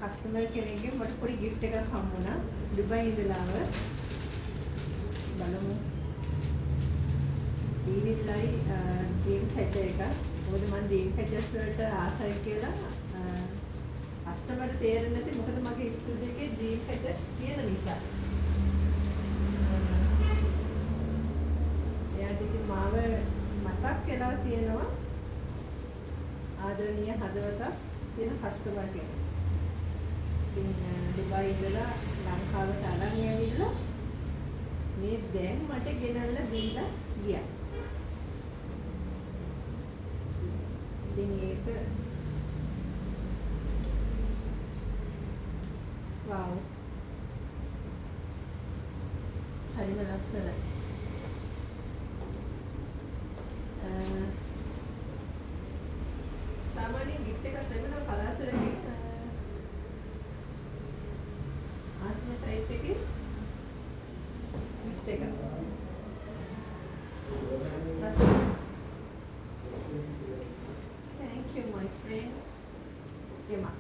Customer කෙනෙක්ගෙන් මට පොඩි gift එකක් හම්බුණා. දුබයි ඉඳලා ආව. බලමු. ඊවිල්ලයි ඩ්‍රීම් කැචර් එක. මොකද මම ඩ්‍රීම් කැචර්ස් වලට ආසයි කියලා කස්ටමර්ට තේරෙන්නේ නැති මොකද මගේ ස්ටුඩියෝ එකේ ඩ්‍රීම් කැචර්ස් තියෙන නිසා. එයාට ඉතින් මාව මතක් වෙලා තියෙනවා ආදරණීය හදවතක් තියෙන කස්ටමර් කෙනෙක්. ඉතින් දුබයි ඉඳලා ලංකාවට අරන් ඇවිල්ලා මේ දැන් මට ගෙනල්ලා දීලා ගියා. ඉතින් ඒක වව් හරිම ලස්සනයි. සාමාන්‍යයෙන් gift එකක් ලැබෙනවා පළාතවලදී ආස්ම ටයිප් එකේ gift එකක්. Thank you, my friend. Kema.